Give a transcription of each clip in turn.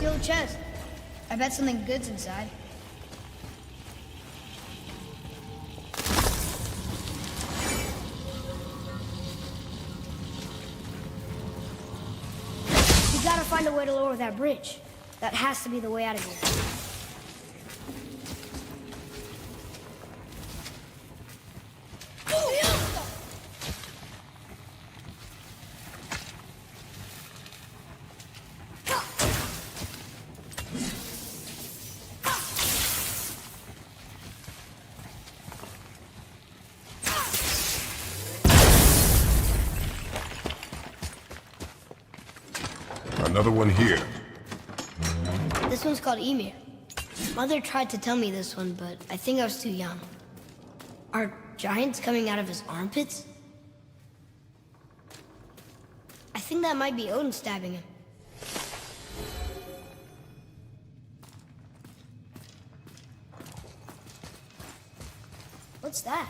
old chest. I bet something good's inside. We gotta find a way to lower that bridge. That has to be the way out of here. Another one here. This one's called Emir. Mother tried to tell me this one, but I think I was too young. Are giants coming out of his armpits? I think that might be Odin stabbing him. What's that?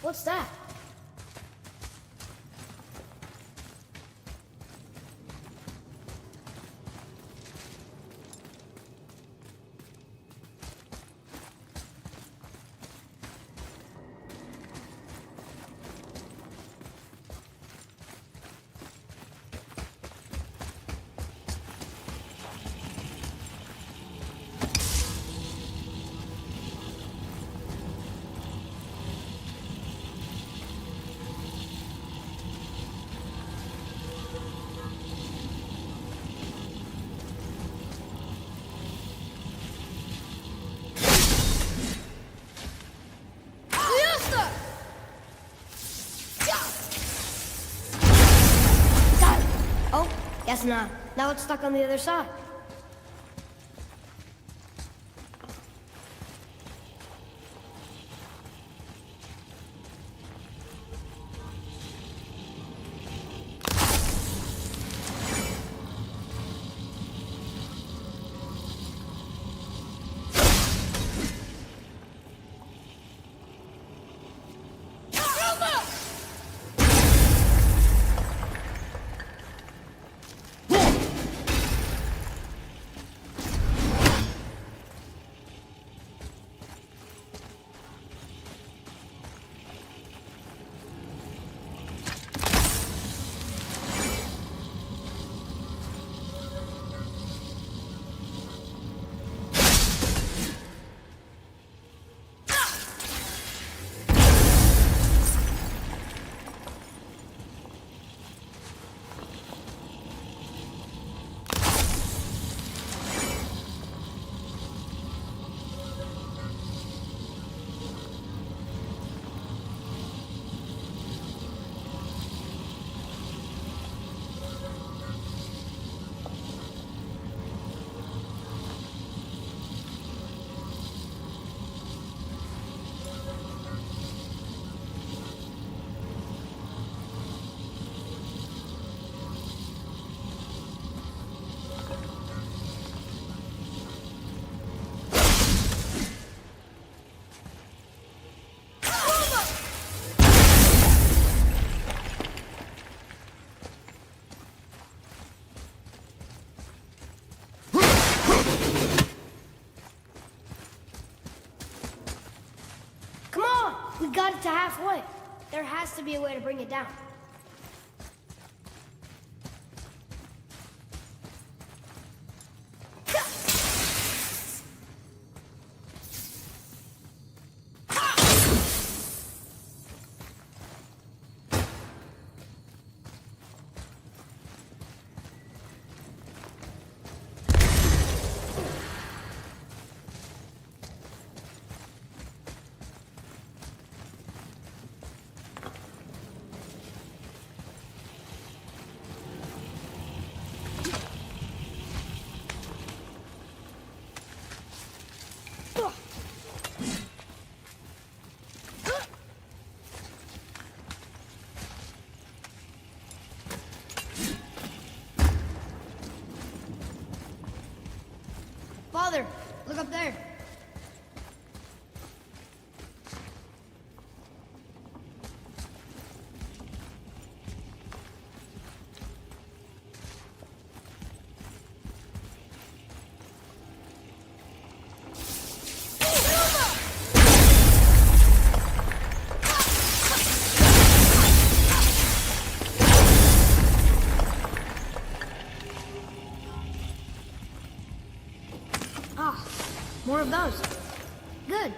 What's that? Guess not. Now it's stuck on the other side. We got it to halfway. There has to be a way to bring it down. Father, look up there. Ah, more of those. Good.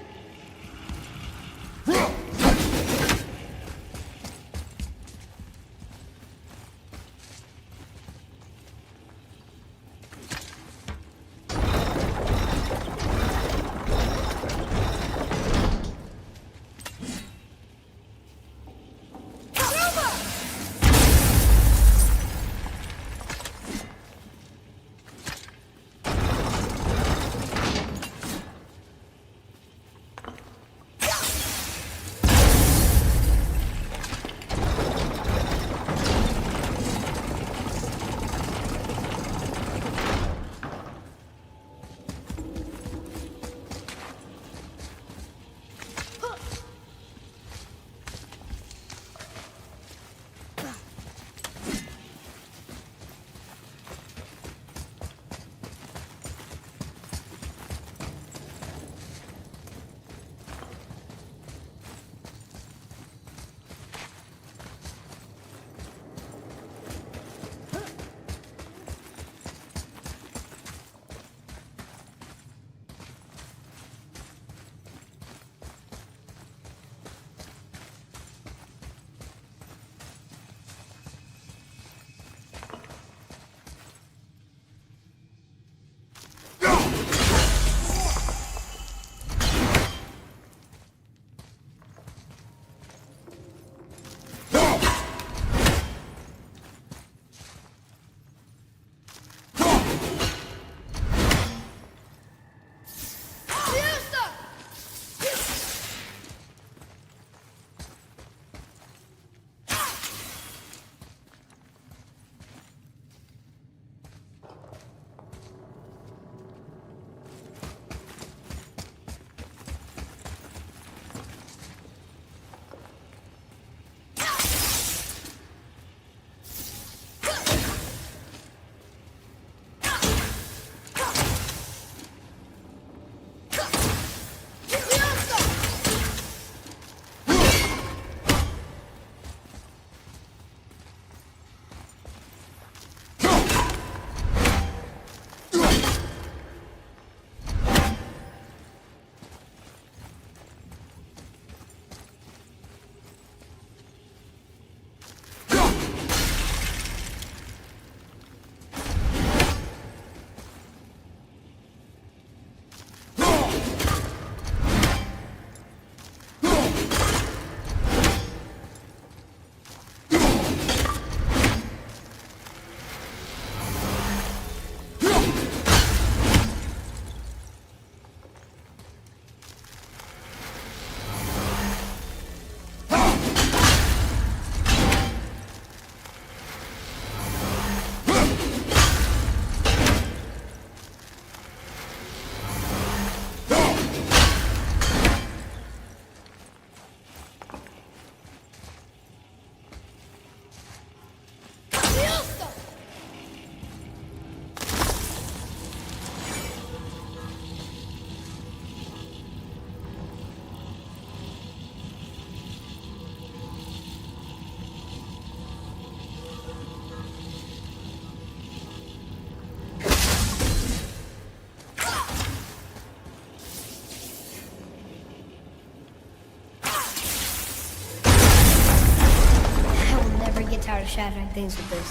Tired of shattering things with this.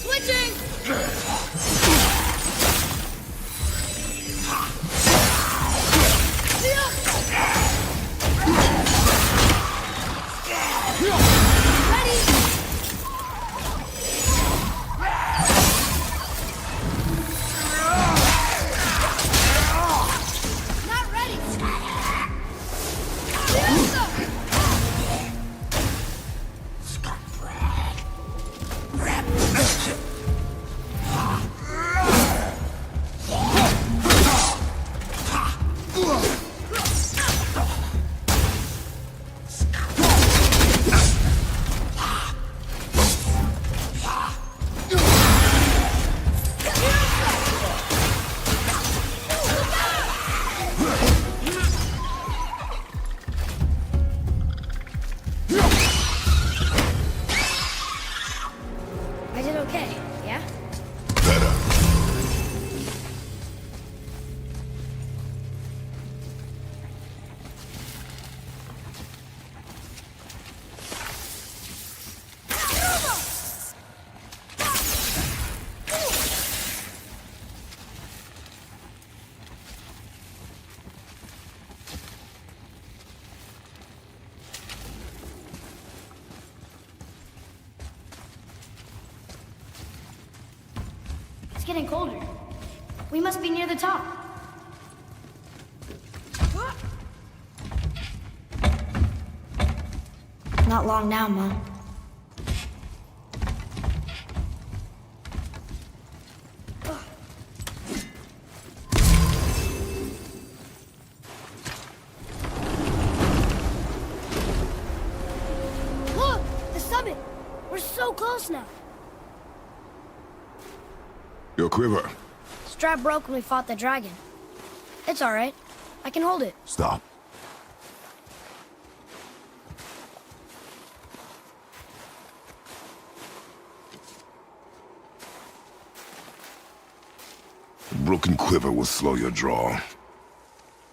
Switching! Ready! getting colder. We must be near the top. Not long now, Mom. Look! The summit! We're so close now. Your quiver. Strap broke when we fought the dragon. It's all right. I can hold it. Stop. A broken quiver will slow your draw.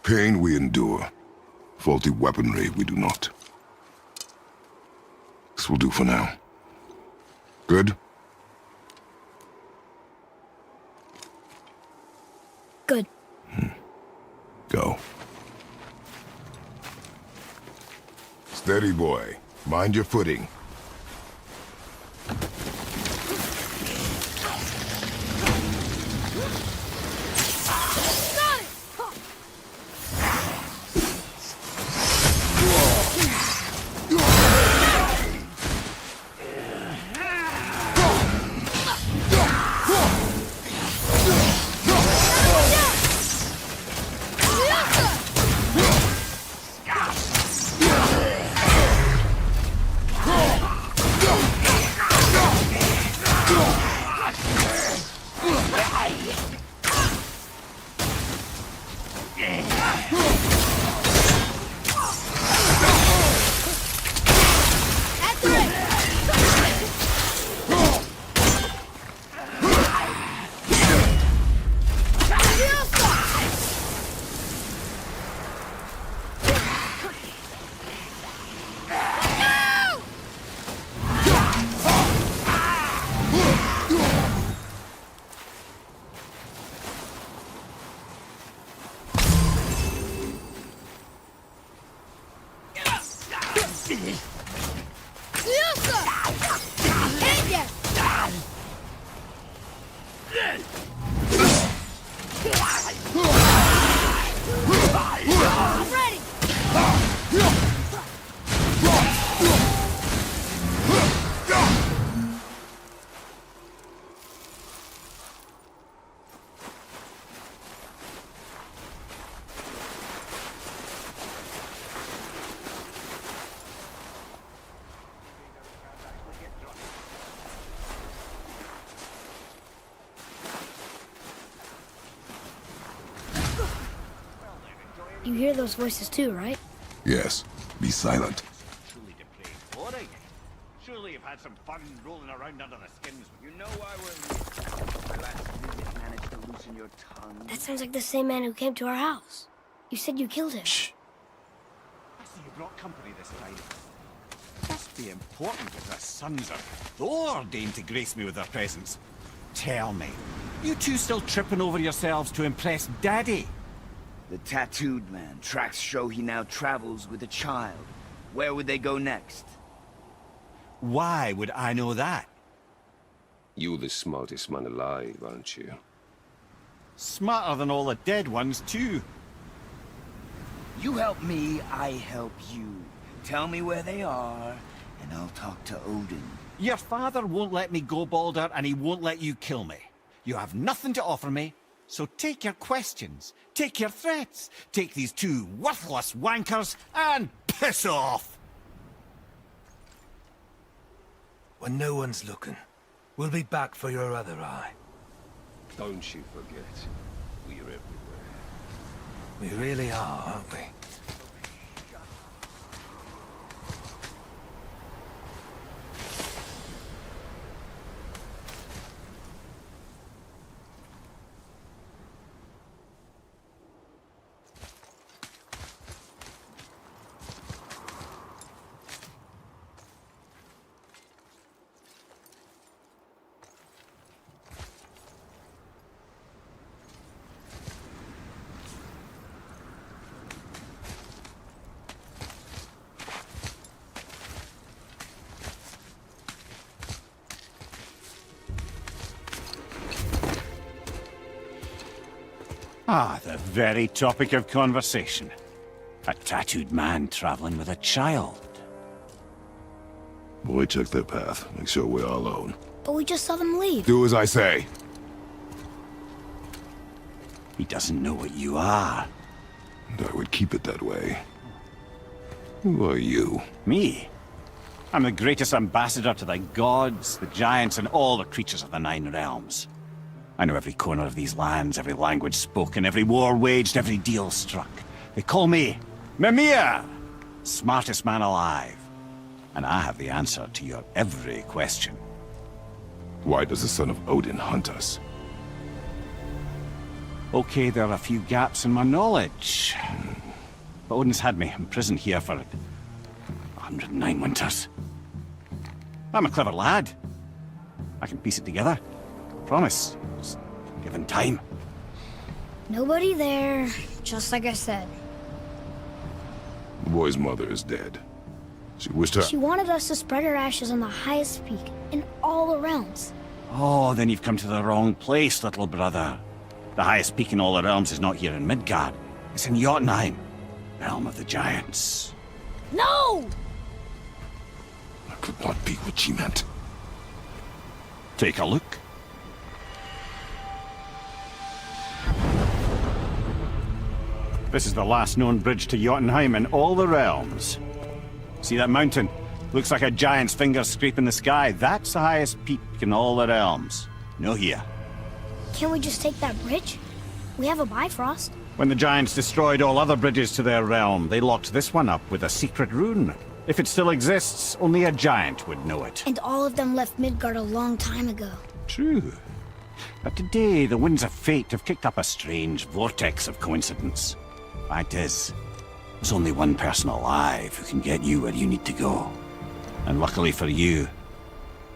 Pain we endure. Faulty weaponry we do not. This will do for now. Good? Good. Go. Steady, boy. Mind your footing. You hear those voices too, right? Yes. Be silent. Truly depraved boring. Surely you've had some fun rolling around under the skins. You know why we're here. My last visit managed to loosen your tongue. That sounds like the same man who came to our house. You said you killed him. Shh. I see you brought company this time. Must be important if the sons are ordained to grace me with their presence. Tell me, you two still tripping over yourselves to impress Daddy? The tattooed man. Tracks show he now travels with a child. Where would they go next? Why would I know that? You're the smartest man alive, aren't you? Smarter than all the dead ones, too. You help me, I help you. Tell me where they are, and I'll talk to Odin. Your father won't let me go, Baldur, and he won't let you kill me. You have nothing to offer me, so take your questions, take your threats, take these two worthless wankers, and piss off! When no one's looking, we'll be back for your other eye. Don't you forget, we're everywhere. We really are, aren't we? Ah, the very topic of conversation. A tattooed man traveling with a child. Boy, check their path. Make sure we're all alone. But we just saw them leave. Do as I say. He doesn't know what you are. And I would keep it that way. Who are you? Me? I'm the greatest ambassador to the gods, the giants, and all the creatures of the Nine Realms. I know every corner of these lands, every language spoken, every war waged, every deal struck. They call me Mimir, smartest man alive. And I have the answer to your every question. Why does the son of Odin hunt us? Okay, there are a few gaps in my knowledge. But Odin's had me imprisoned here for 109 winters. I'm a clever lad. I can piece it together. Promise. Just given time. Nobody there, just like I said. The boy's mother is dead. She wished her... She wanted us to spread her ashes on the highest peak in all the realms. Oh, then you've come to the wrong place, little brother. The highest peak in all the realms is not here in Midgard. It's in Jotunheim, realm of the giants. No! That could not be what she meant. Take a look. This is the last known bridge to Jotunheim in all the realms. See that mountain? Looks like a giant's finger scraping the sky. That's the highest peak in all the realms. No here. Can't we just take that bridge? We have a Bifrost. When the giants destroyed all other bridges to their realm, they locked this one up with a secret rune. If it still exists, only a giant would know it. And all of them left Midgard a long time ago. True. But today, the winds of fate have kicked up a strange vortex of coincidence. Fact is, there's only one person alive who can get you where you need to go. And luckily for you,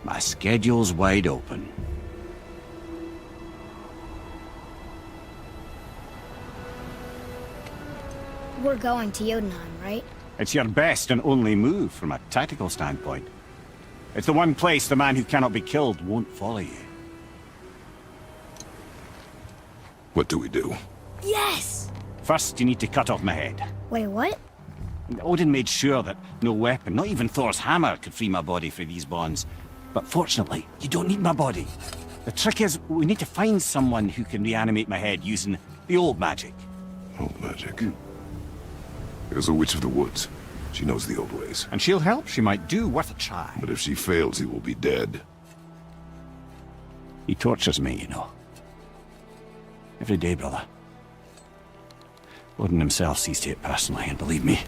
my schedule's wide open. We're going to Jotunheim, right? It's your best and only move from a tactical standpoint. It's the one place the man who cannot be killed won't follow you. What do we do? Yes! First, you need to cut off my head. Wait, what? Odin made sure that no weapon, not even Thor's hammer, could free my body from these bonds. But fortunately, you don't need my body. The trick is, we need to find someone who can reanimate my head using the old magic. Old magic. There's a witch of the woods. She knows the old ways. And she'll help. She might do worth a try. But if she fails, he will be dead. He tortures me, you know. Every day, brother. Odin himself sees to it personally, and believe me,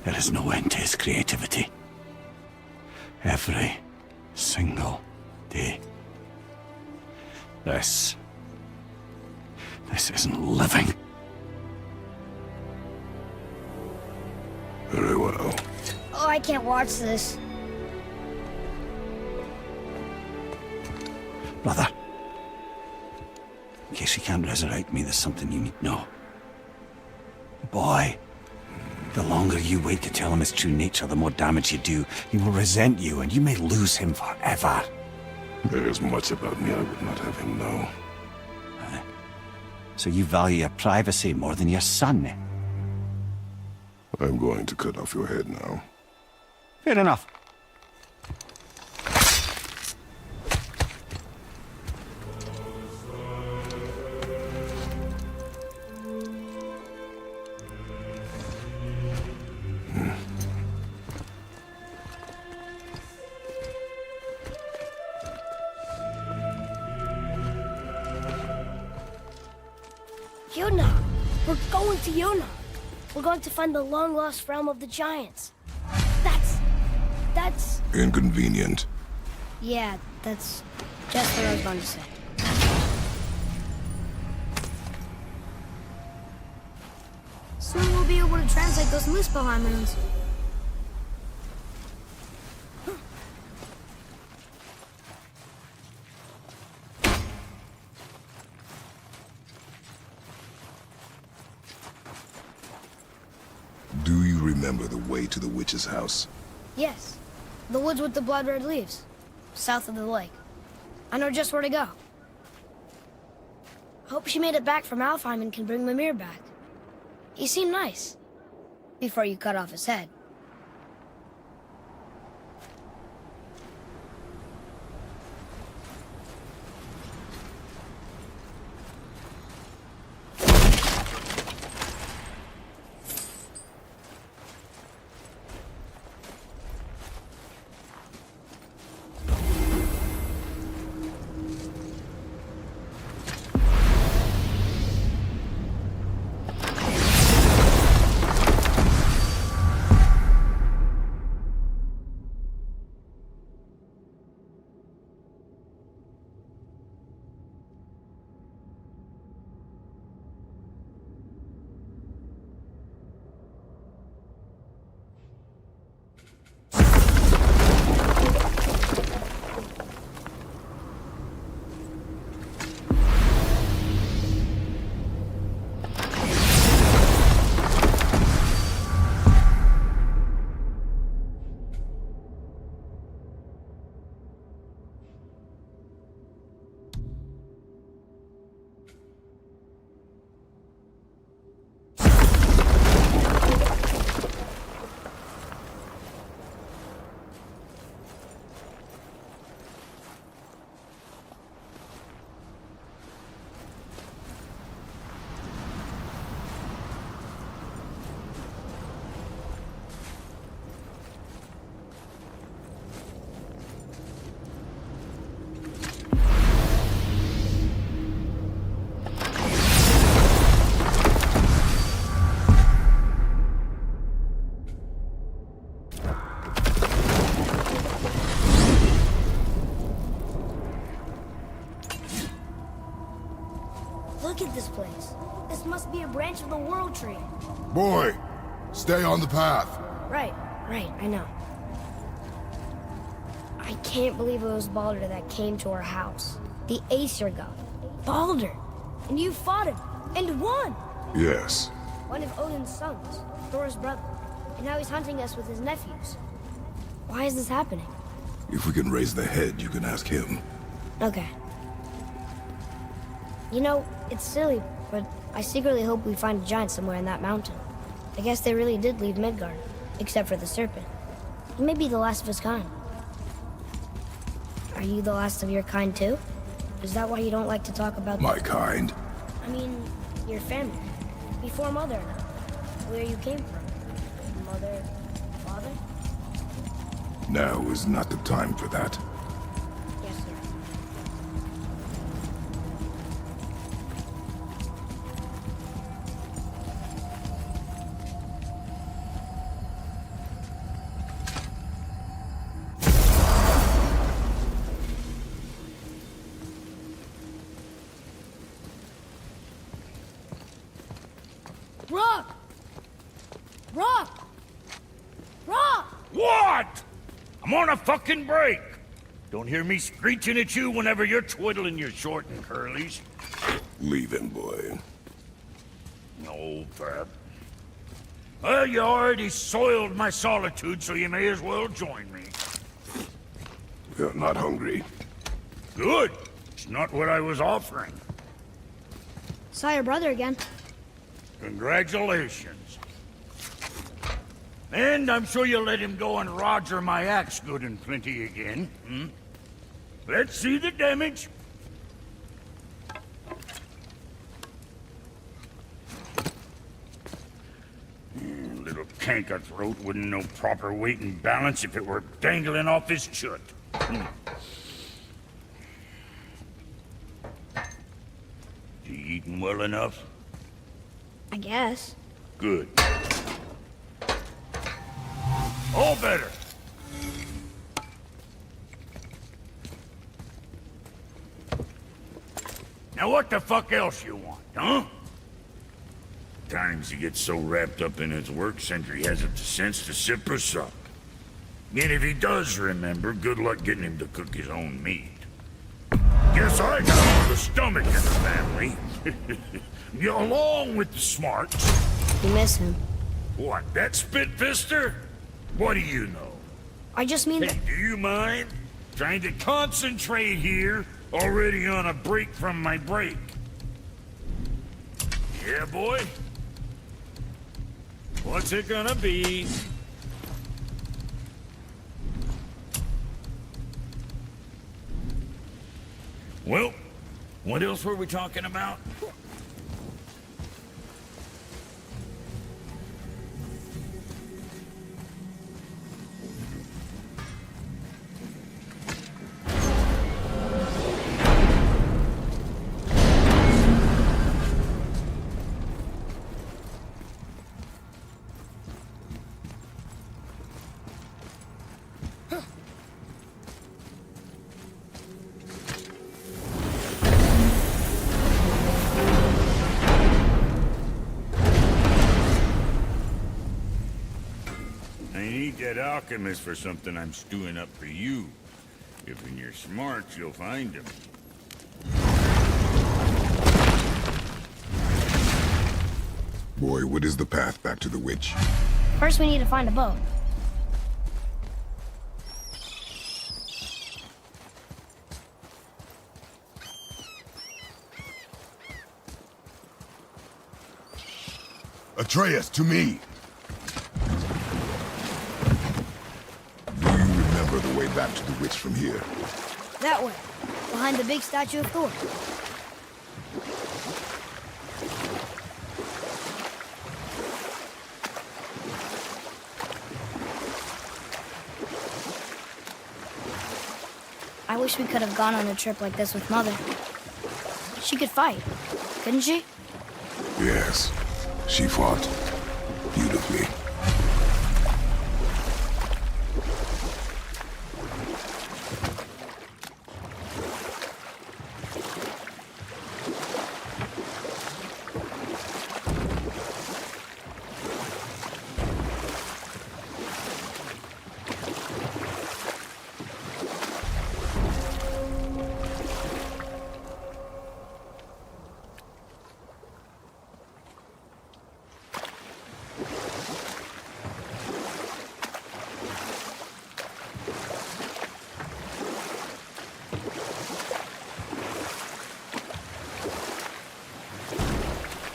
there is no end to his creativity. Every single day. This isn't living. Very well. Oh, I can't watch this. Brother, in case you can't resurrect me, there's something you need to know. Boy, the longer you wait to tell him his true nature, the more damage you do. He will resent you, and you may lose him forever. There is much about me I would not have him know. So you value your privacy more than your son? I'm going to cut off your head now. Fair enough. Jotunheim! We're going to Jotunheim! We're going to find the long-lost realm of the giants. That's... Inconvenient. Yeah, that's just what I was going to say. Soon we'll be able to translate those Muspelheim runes. Do you remember the way to the witch's house? Yes, the woods with the blood-red leaves, south of the lake. I know just where to go. Hope she made it back from Alfheim and can bring Mimir back. He seemed nice. Before you cut off his head. Look at this place. This must be a branch of the World Tree. Boy, stay on the path. Right, I know. I can't believe it was Baldur that came to our house. The Aesir god. Baldur! And you fought him, and won! Yes. One of Odin's sons, Thor's brother. And now he's hunting us with his nephews. Why is this happening? If we can raise the head, you can ask him. Okay. You know, it's silly, but I secretly hope we find a giant somewhere in that mountain. I guess they really did leave Midgard, except for the serpent. He may be the last of his kind. Are you the last of your kind too? Is that why you don't like to talk about... My kind? I mean, your family. Before Mother and I. Where you came from. Mother, father? Now is not the time for that. Yes, sir. Rock! Rock! Rock! What? I'm on a fucking break. Don't hear me screeching at you whenever you're twiddling your short and curlies. Leave him, boy. No, Fab. Well, you already soiled my solitude, so you may as well join me. We're not hungry. Good. It's not what I was offering. Saw your brother again. Congratulations. And I'm sure you'll let him go and roger my axe good and plenty again, hmm? Let's see the damage. Little canker throat wouldn't know proper weight and balance if it were dangling off his chut. You eating well enough? I guess. Good. All better. Now what the fuck else you want, huh? Times he gets so wrapped up in his work, Sentry hasn't the sense to sip or sup. And if he does remember, good luck getting him to cook his own meat. Guess I got the stomach in the family. Along with the smarts. You miss him. What, that spit-fister? What do you know? I just mean that... Hey, do you mind? Trying to concentrate here, already on a break from my break. Yeah, boy? What's it gonna be? Well, what else were we talking about? I need that alchemist for something I'm stewing up for you. If in your smarts, you'll find him. Boy, what is the path back to the witch? First, we need to find a boat. Atreus, to me! Do you remember the way back to the witch from here? That way, behind the big statue of Thor. I wish we could have gone on a trip like this with Mother. She could fight, couldn't she? Yes, she fought beautifully.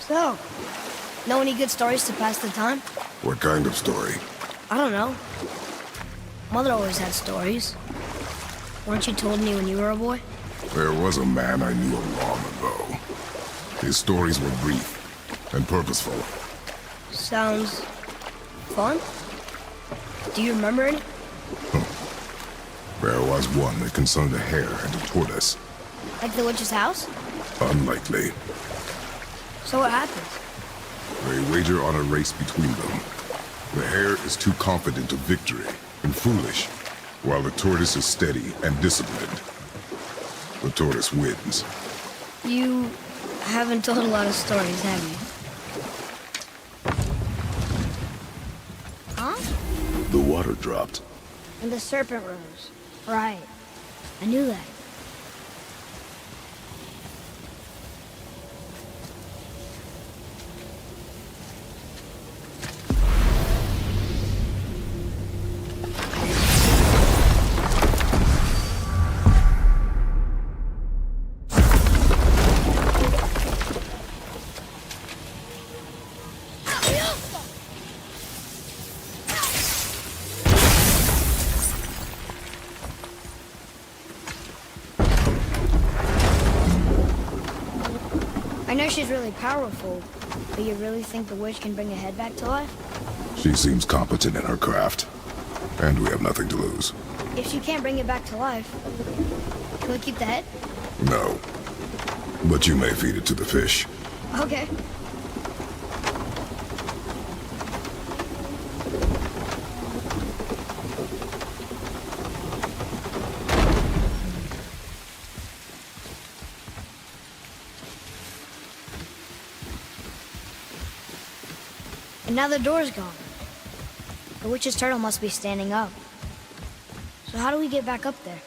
So, know any good stories to pass the time? What kind of story? I don't know. Mother always had stories. Weren't you told me when you were a boy? There was a man I knew long ago. His stories were brief and purposeful. Sounds fun. Do you remember any? There was one that concerned a hare and a tortoise. Like the witch's house? Unlikely. So what happens? They wager on a race between them. The hare is too confident of victory and foolish, while the tortoise is steady and disciplined. The tortoise wins. You haven't told a lot of stories, have you? Huh? The water dropped. And the serpent rose. Right. I knew that. I know she's really powerful, but you really think the witch can bring a head back to life? She seems competent in her craft, and we have nothing to lose. If she can't bring it back to life, can we keep the head? No. But you may feed it to the fish. Okay. And now the door's gone. The witch's turtle must be standing up. So how do we get back up there?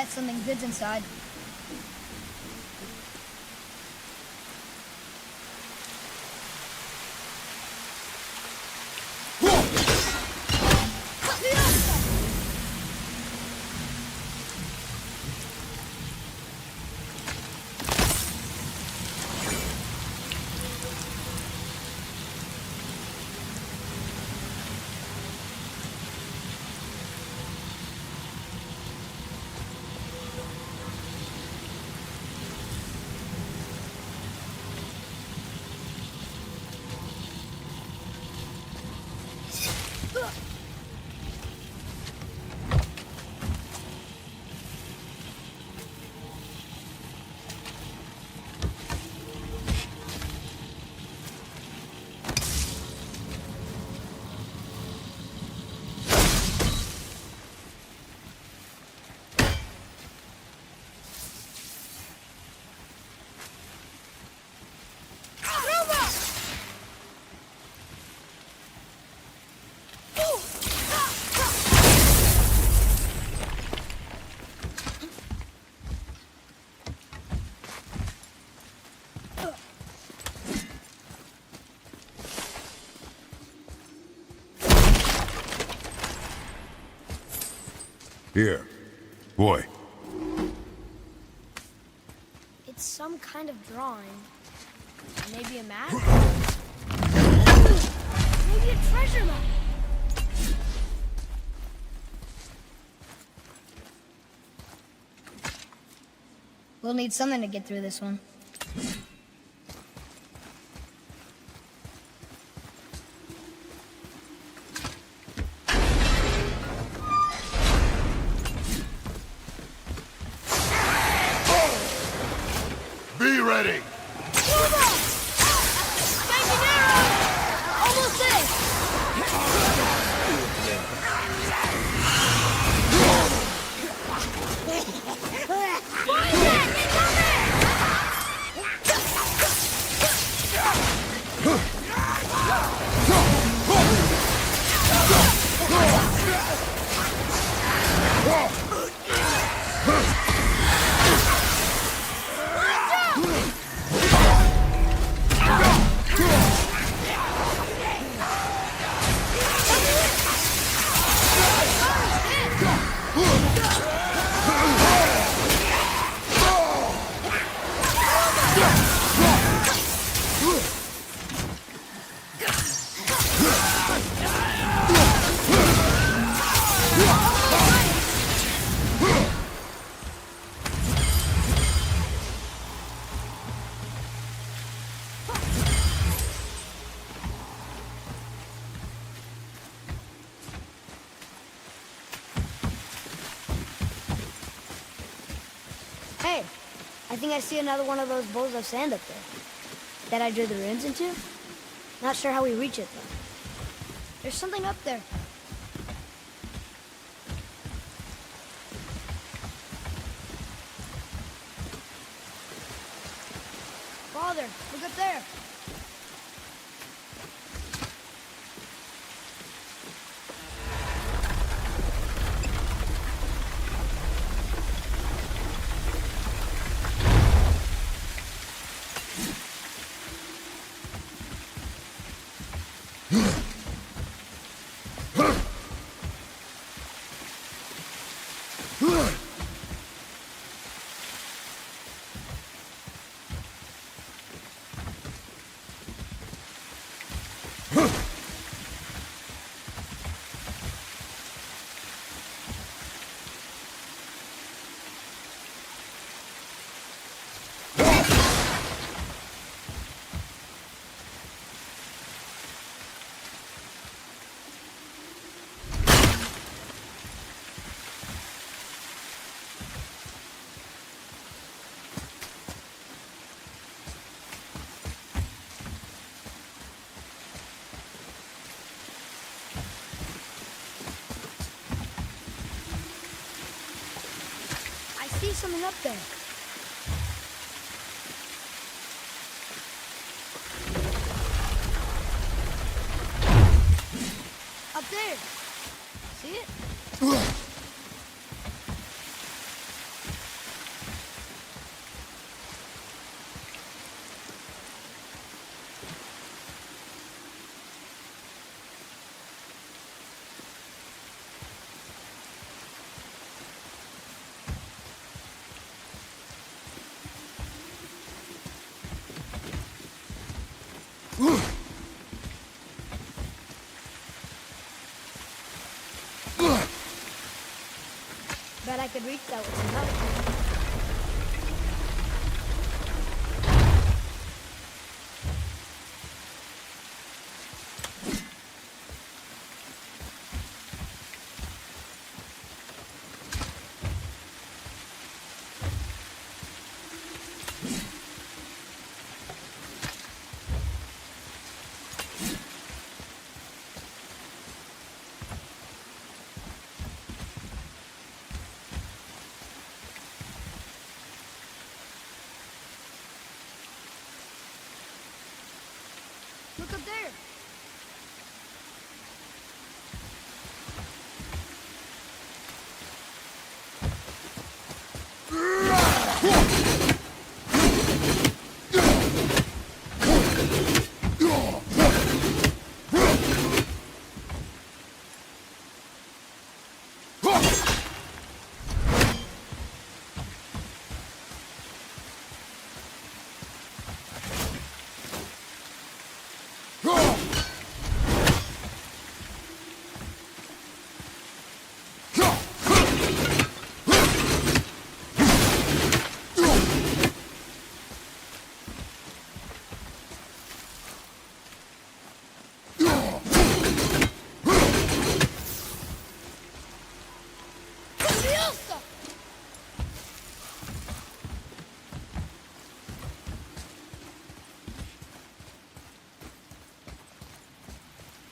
bet something good's inside. Here. Boy. It's some kind of drawing. Maybe a map? Maybe a treasure map. We'll need something to get through this one. Be ready! Almost there! Hey, I think I see another one of those bowls of sand up there. That I drew the runes into? Not sure how we reach it, though. There's something up there. Father, look up there. I see something up there. Up there. See it? could reach that with some help. Look up there.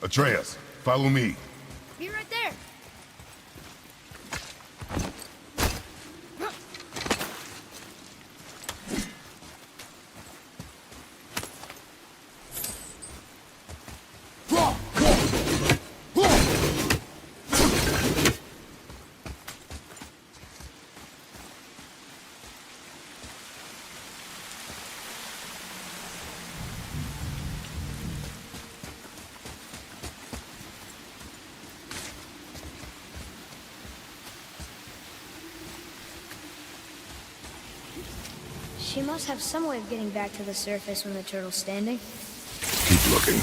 Atreus, follow me. Be right there. She must have some way of getting back to the surface when the turtle's standing. Keep looking.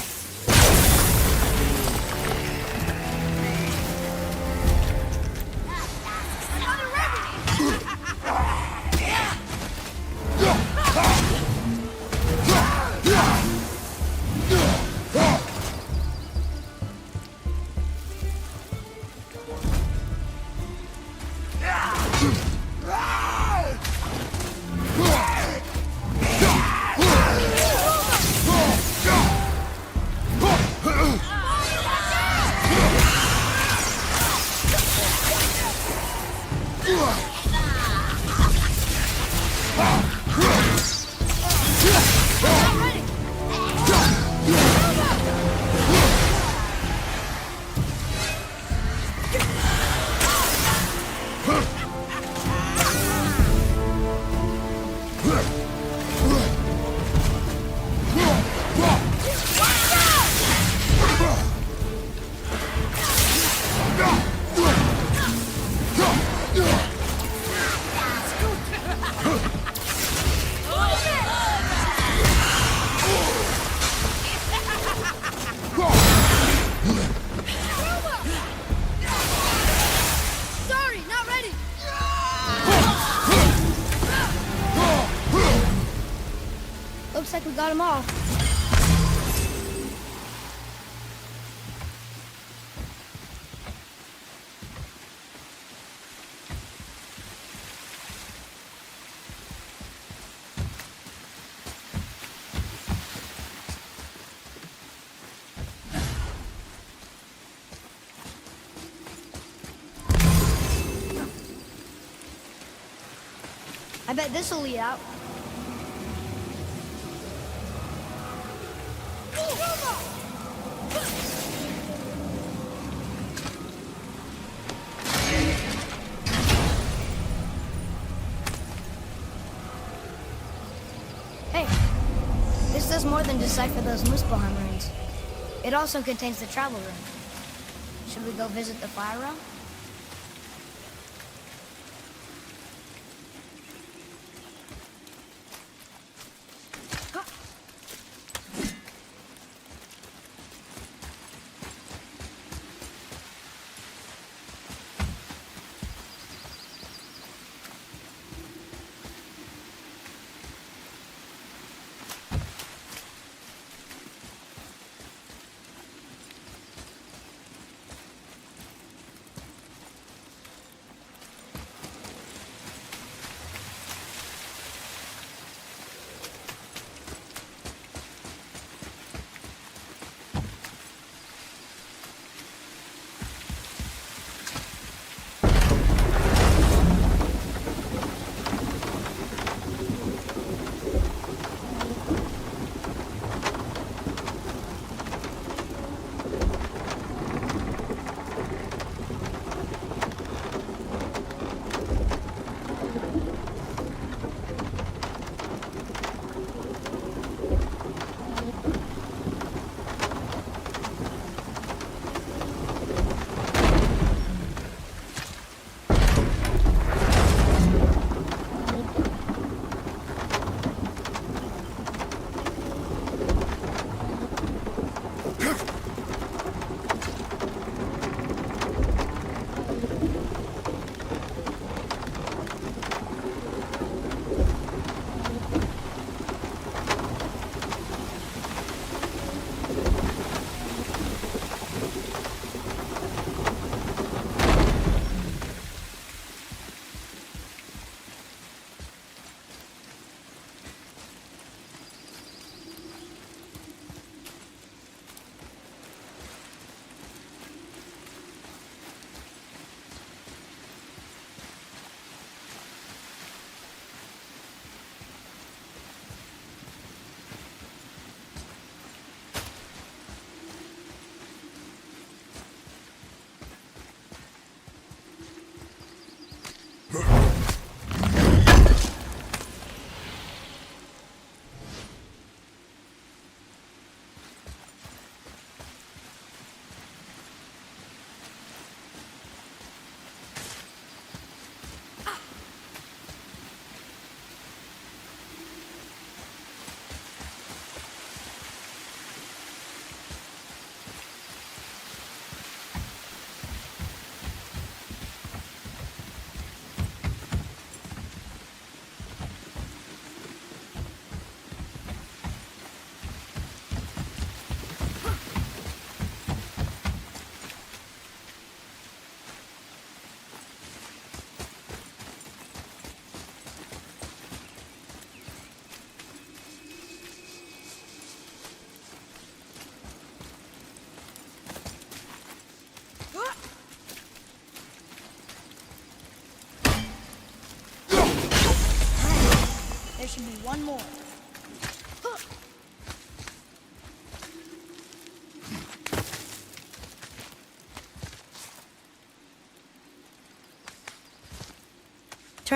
Looks like we got them all. I bet this'll lead out. Hey, this does more than decipher those Muspelheim runes. It also contains the travel rune. Should we go visit the fire realm?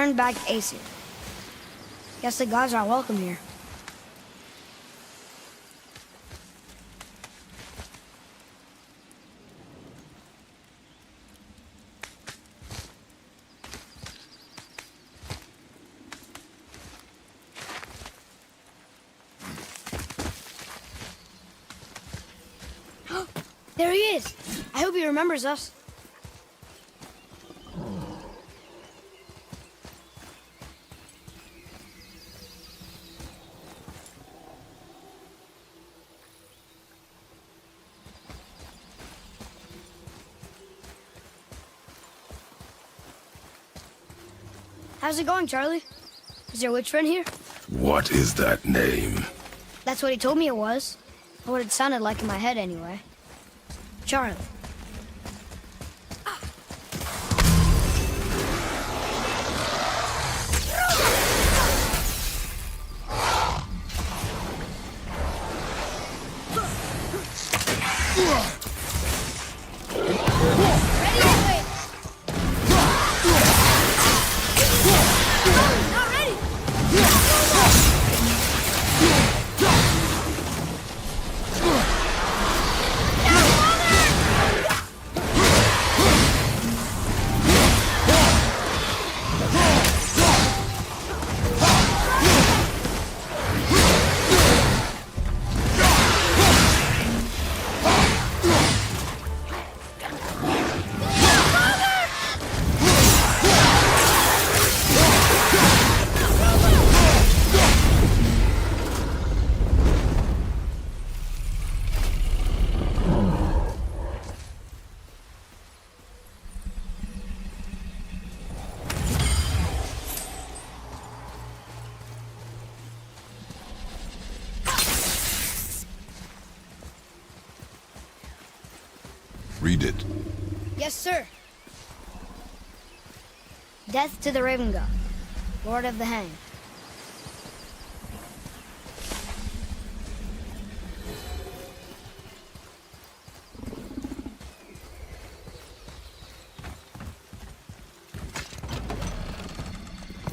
returned back to Aesir. Guess the gods are welcome here. There he is! I hope he remembers us. How's it going, Charlie? Is your witch friend here? What is that name? That's what he told me it was. Or what it sounded like in my head, anyway. Charlie. Read it. Yes, sir. Death to the Raven God, Lord of the Hang.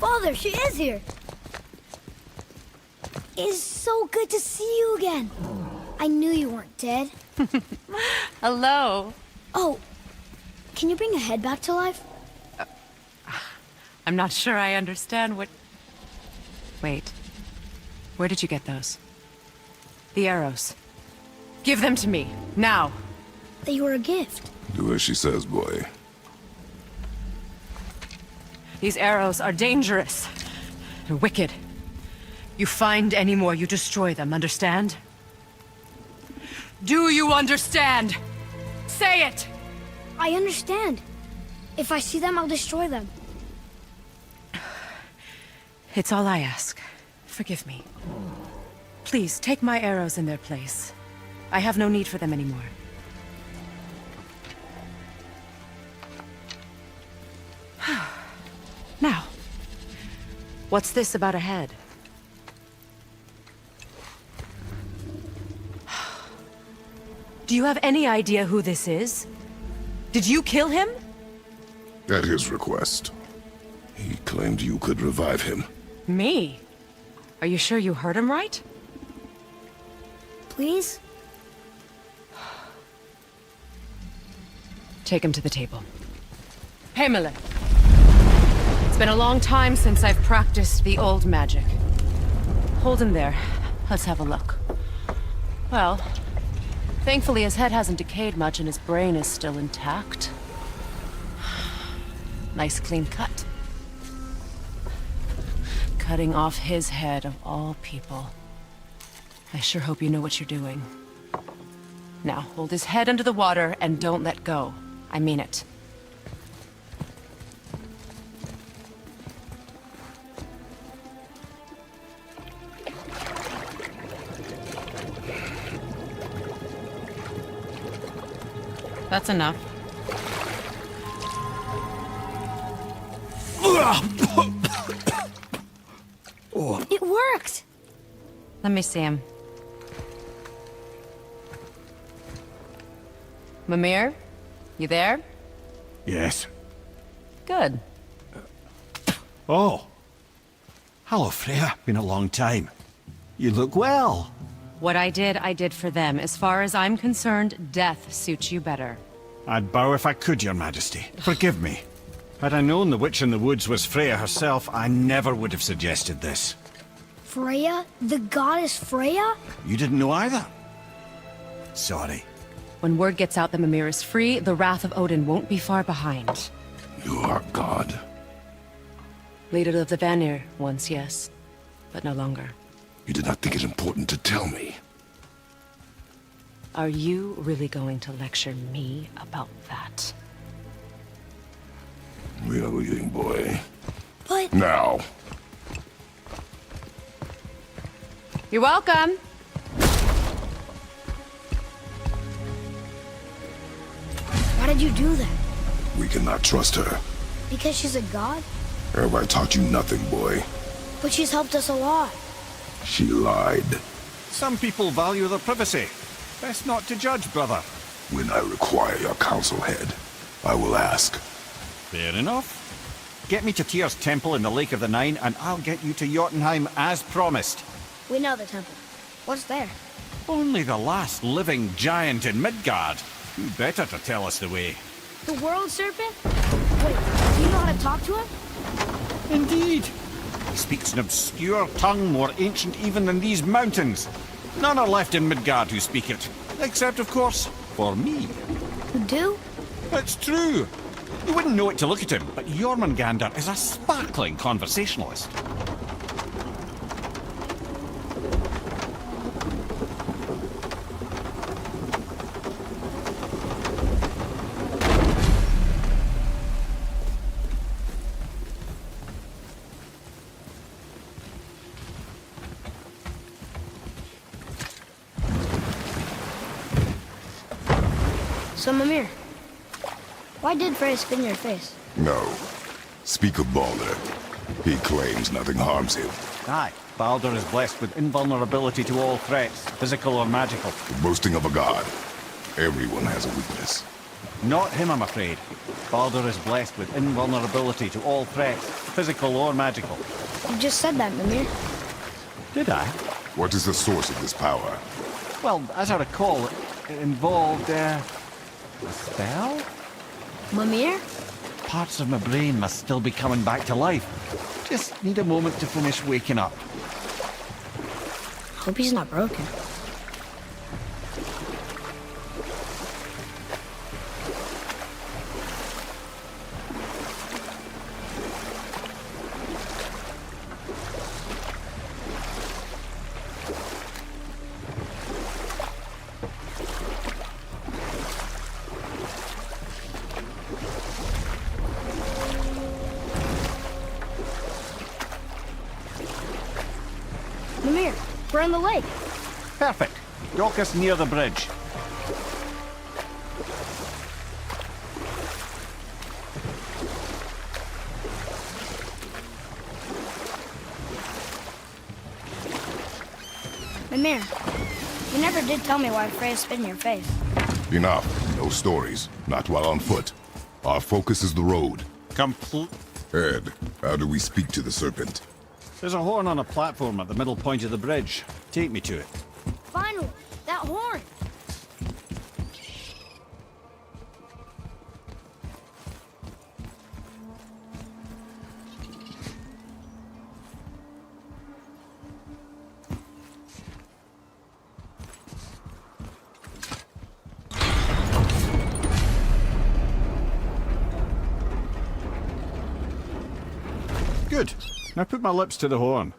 Father, she is here. It's so good to see you again. I knew you weren't dead. Hello. Oh, can you bring a head back to life? I'm not sure I understand what... Wait. Where did you get those? The arrows. Give them to me, now. They were a gift. Do as she says, boy. These arrows are dangerous. They're wicked. You find any more, you destroy them, understand? Do you understand? Say it! I understand. If I see them, I'll destroy them. It's all I ask. Forgive me. Please, take my arrows in their place. I have no need for them anymore. Now, what's this about a head? Do you have any idea who this is? Did you kill him? At his request. He claimed you could revive him. Me? Are you sure you heard him right? Please? Take him to the table. Pamela! It's been a long time since I've practiced the old magic. Hold him there. Let's have a look. Well, thankfully his head hasn't decayed much and his brain is still intact. Nice clean cut. Cutting off his head of all people. I sure hope you know what you're doing. Now, hold his head under the water and don't let go. I mean it. That's enough. It worked! Let me see him. Mimir? You there? Yes. Good. Oh. Hello, Freya. Been a long time. You look well. What I did for them. As far as I'm concerned, death suits you better. I'd bow if I could, Your Majesty. Forgive me. Had I known the witch in the woods was Freya herself, I never would have suggested this. Freya? The goddess Freya? You didn't know either? Sorry. When word gets out that Mimir is free, the wrath of Odin won't be far behind. You are God. Leader of the Vanir, once, yes. But no longer. You did not think it important to tell me. Are you really going to lecture me about that? We are leaving, boy. But... Now. You're welcome. Why did you do that? We cannot trust her. Because she's a god? Have I taught you nothing, boy? But she's helped us a lot. She lied. Some people value their privacy. Best not to judge, brother. When I require your council head, I will ask. Fair enough. Get me to Tyr's temple in the Lake of the Nine, and I'll get you to Jotunheim as promised. We know the temple. What's there? Only the last living giant in Midgard. Who better to tell us the way? The world serpent? Wait, do you know how to talk to him? Indeed. He speaks an obscure tongue more ancient even than these mountains. None are left in Midgard who speak it. Except, of course, for me. You do? It's true. You wouldn't know it to look at him, but Jormungandr is a sparkling conversationalist. So, Mimir, why did Freya spit in your face? No. Speak of Baldur. He claims nothing harms him. Aye, Baldur is blessed with invulnerability to all threats, physical or magical. The boasting of a god. Everyone has a weakness. Not him, I'm afraid. Baldur is blessed with invulnerability to all threats, physical or magical. You just said that, Mimir. Did I? What is the source of this power? Well, as I recall, it involved, a spell? Mimir? Parts of my brain must still be coming back to life. Just need a moment to finish waking up. Hope he's not broken. Mimir, we're on the lake. Perfect. Dock us near the bridge. Mimir, you never did tell me why Freya spit in your face. Enough. No stories. Not while on foot. Our focus is the road. Ed, how do we speak to the serpent? There's a horn on a platform at the middle point of the bridge. Take me to it. Finally, that horn. Good. Now put my lips to the horn.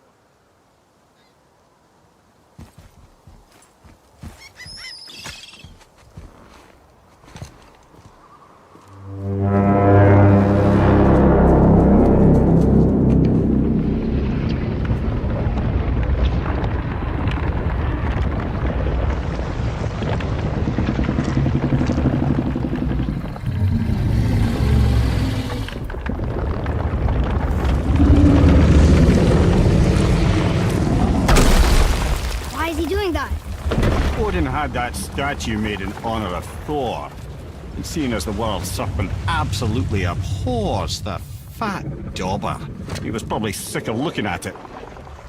Why is he doing that? Odin had that statue made in honor of Thor. And seeing as the world serpent absolutely abhors the Fat dauber. He was probably sick of looking at it.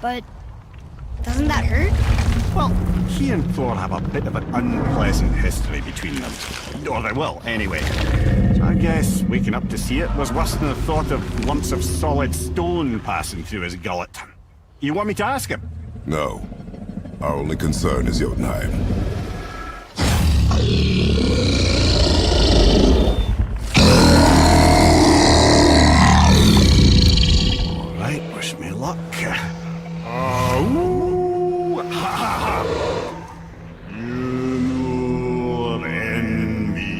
But doesn't that hurt? Well, he and Thor have a bit of an unpleasant history between them. Or they will, anyway. So I guess waking up to see it was worse than the thought of lumps of solid stone passing through his gullet. You want me to ask him? No. Our only concern is Jotunheim. All right, wish me luck. Ooh, ha, ha, ha. Your enemy.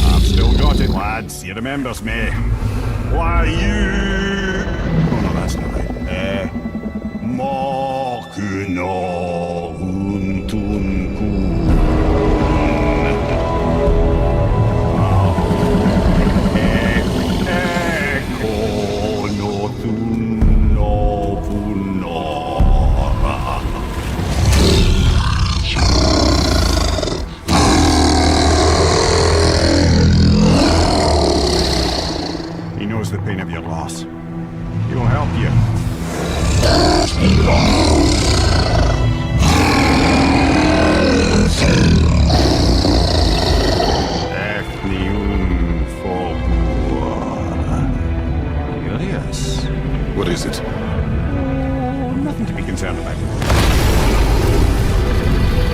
I've still got it, lads. He remembers me. Why you? Oh no, that's not right. Mokuno Huntunku. He knows the pain of your loss. He will help you. Atreus. What is it? Oh, nothing to be concerned about.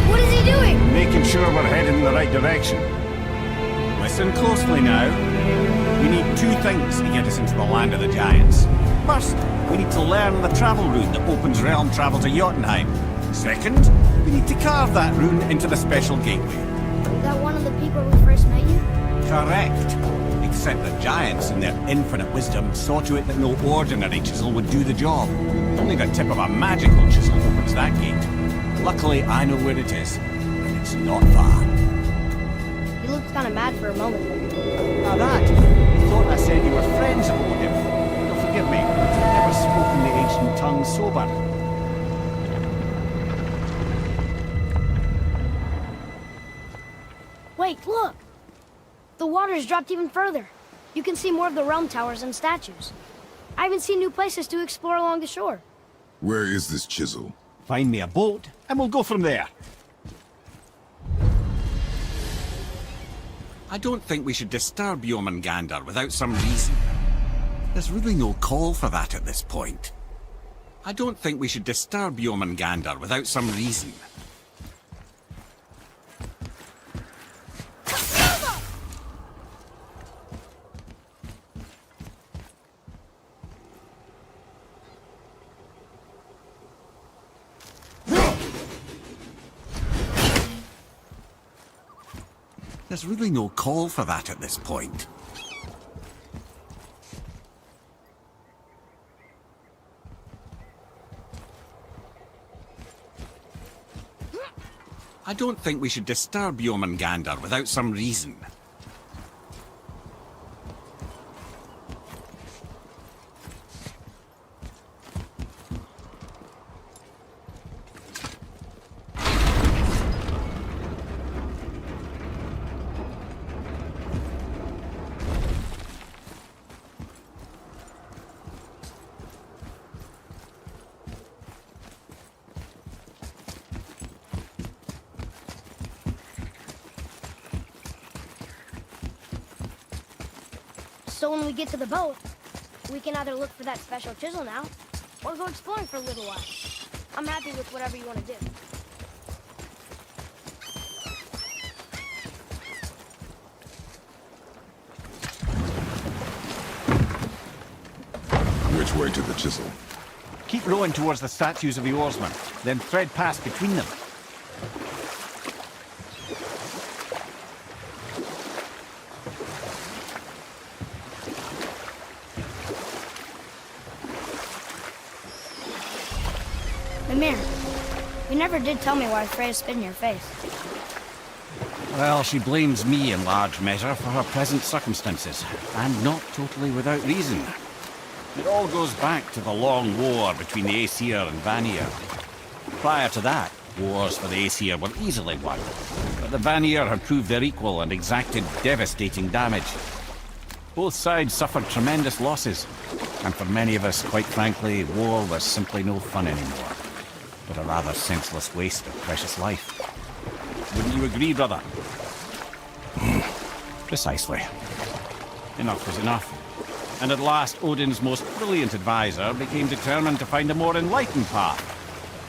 What is he doing? Making sure we're headed in the right direction. Listen closely now. We need two things to get us into the land of the giants. First, we need to learn the travel rune that opens realm travel to Jotunheim. Second, we need to carve that rune into the special gateway. Was that one of the people we first met you? Correct. Except the giants, in their infinite wisdom, saw to it that no ordinary chisel would do the job. Only the tip of a magical chisel opens that gate. Luckily, I know where it is, and it's not far. He looked kind of mad for a moment. Now that, you thought I said you were friends of Odin. You'll forgive me, I've never spoken the ancient tongue sober. Wait, look! The water's dropped even further. You can see more of the realm towers and statues. I even see new places to explore along the shore. Where is this chisel? Find me a boat, and we'll go from there. I don't think we should disturb Jormungandr without some reason. There's really no call for that at this point. I don't think we should disturb Jormungandr without some reason. There's really no call for that at this point. I don't think we should disturb Jormungandr without some reason. So when we get to the boat, we can either look for that special chisel now, or go exploring for a little while. I'm happy with whatever you want to do. Which way to the chisel? Keep rowing towards the statues of the oarsmen, then thread past between them. Mimir, you never did tell me why Freya spit in your face. Well, she blames me in large measure for her present circumstances, and not totally without reason. It all goes back to the long war between the Aesir and Vanir. Prior to that, Wars for the Aesir were easily won, but the Vanir had proved their equal and exacted devastating damage. Both sides suffered tremendous losses, and for many of us, quite frankly, war was simply no fun anymore, but a rather senseless waste of precious life. Wouldn't you agree, brother? Precisely. Enough was enough. And at last, Odin's most brilliant advisor became determined to find a more enlightened path.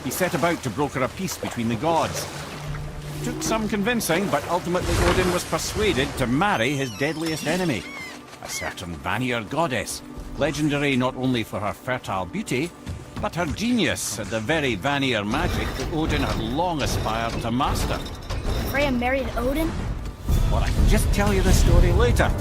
He set about to broker a peace between the gods. It took some convincing, but ultimately Odin was persuaded to marry his deadliest enemy, a certain Vanir goddess, legendary not only for her fertile beauty, but her genius at the very Vanir magic that Odin had long aspired to master. Freya married Odin? Well, I can just tell you the story later.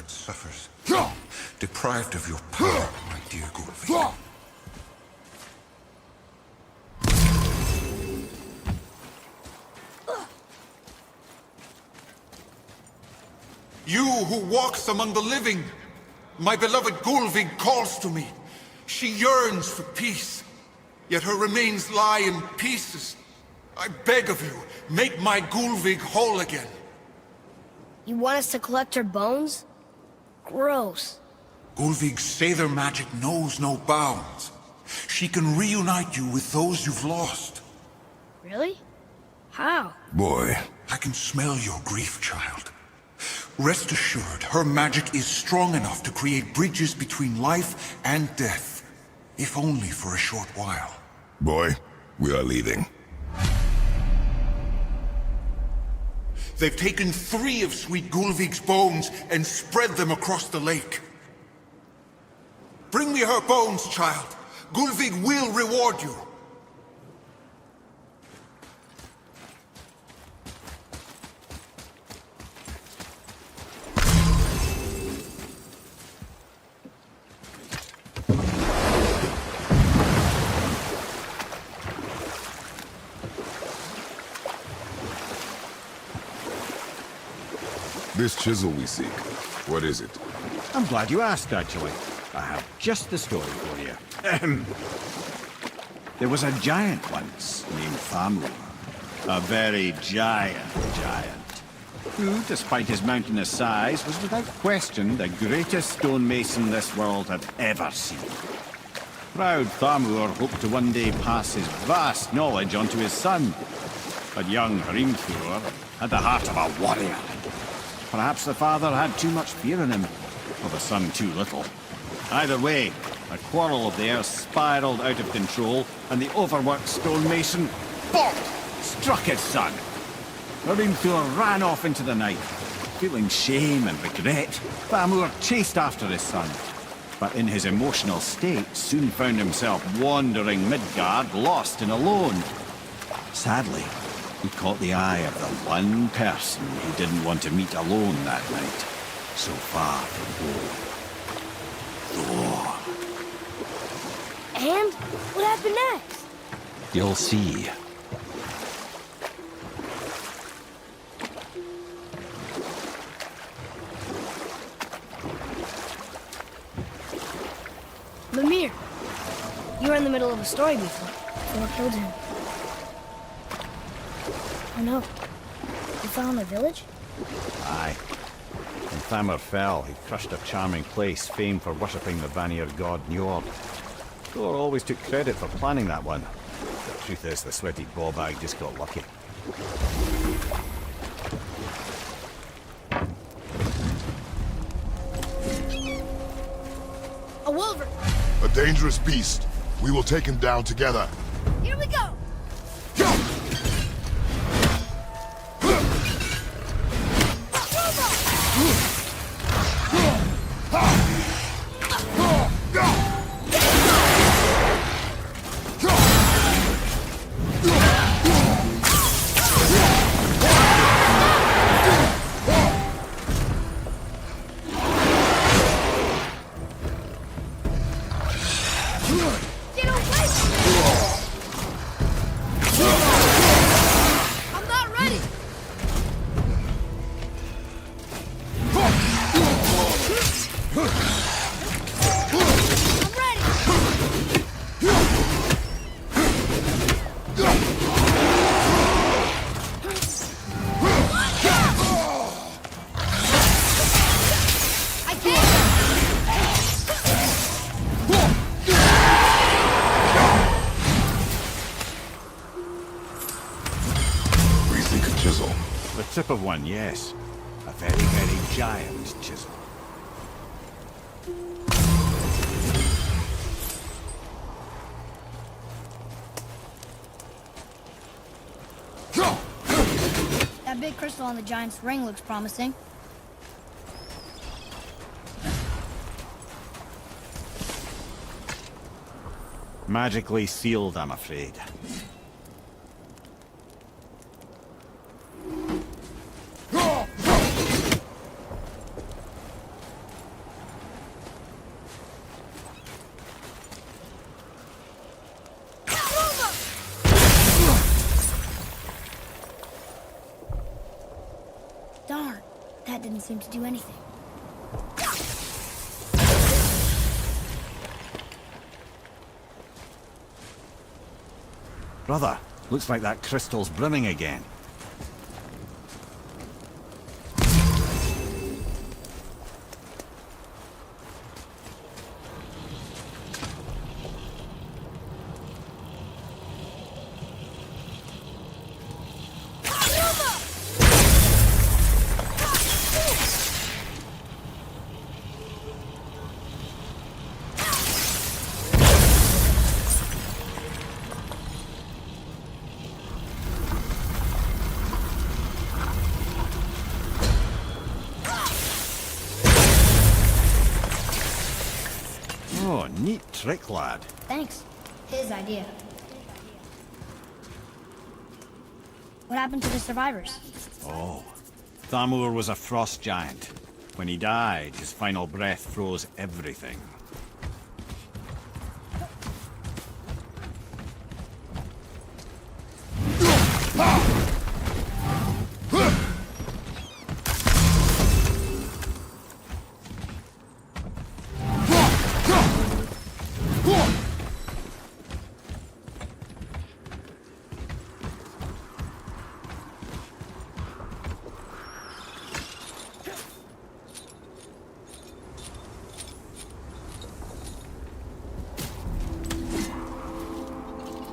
Suffers. Deprived of your power, my dear Goldfinger. You who walks among the living, my beloved Gulvig calls to me. She yearns for peace, yet her remains lie in pieces. I beg of you, make my Gulvig whole again. You want us to collect her bones? Gross. Gulvig's Sather magic knows no bounds. She can reunite you with those you've lost. Really? How? Boy. I can smell your grief, child. Rest assured, her magic is strong enough to create bridges between life and death. If only for a short while. Boy, we are leaving. They've taken 3 of sweet Gulvig's bones and spread them across the lake. Bring me her bones, child. Gulvig will reward you. This chisel we seek, what is it? I'm glad you asked, actually. I have just the story for you. There was a giant once named Thamur. A very giant, who, despite his mountainous size, was without question the greatest stonemason this world had ever seen. Proud Thamur hoped to one day pass his vast knowledge on to his son. But young Hrimthur had the heart of a warrior. Perhaps the father had too much fear in him, or the son too little. Either way, a quarrel of theirs spiraled out of control, and the overworked stonemason, bonk, struck his son. Hrimthur ran off into the night. Feeling shame and regret, Thamur chased after his son, but in his emotional state soon found himself wandering Midgard, lost and alone. Sadly, he caught the eye of the one person he didn't want to meet alone that night, so far from home. Thor. And what happened next? You'll see. Mimir, you were in the middle of a story before. Thor killed him. Oh no. He fell in the village? Aye. When Thamur fell, he crushed a charming place famed for worshipping the Vanir god Njord. Thor always took credit for planning that one. The truth is, the sweaty ballbag just got lucky. A wolver! A dangerous beast. We will take him down together. Here we go! Tip of one, yes. A very, very giant chisel. That big crystal on the giant's ring looks promising. Magically sealed, I'm afraid. Darn, that didn't seem to do anything. Brother, looks like that crystal's brimming again. Oh, neat trick, lad. Thanks. His idea. What happened to the survivors? Oh, Thamur was a frost giant. When he died, his final breath froze everything.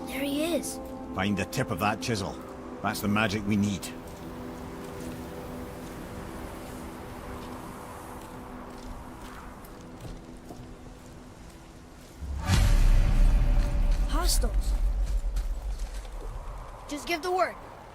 There he is. Find the tip of that chisel. That's the magic we need. Just give the word.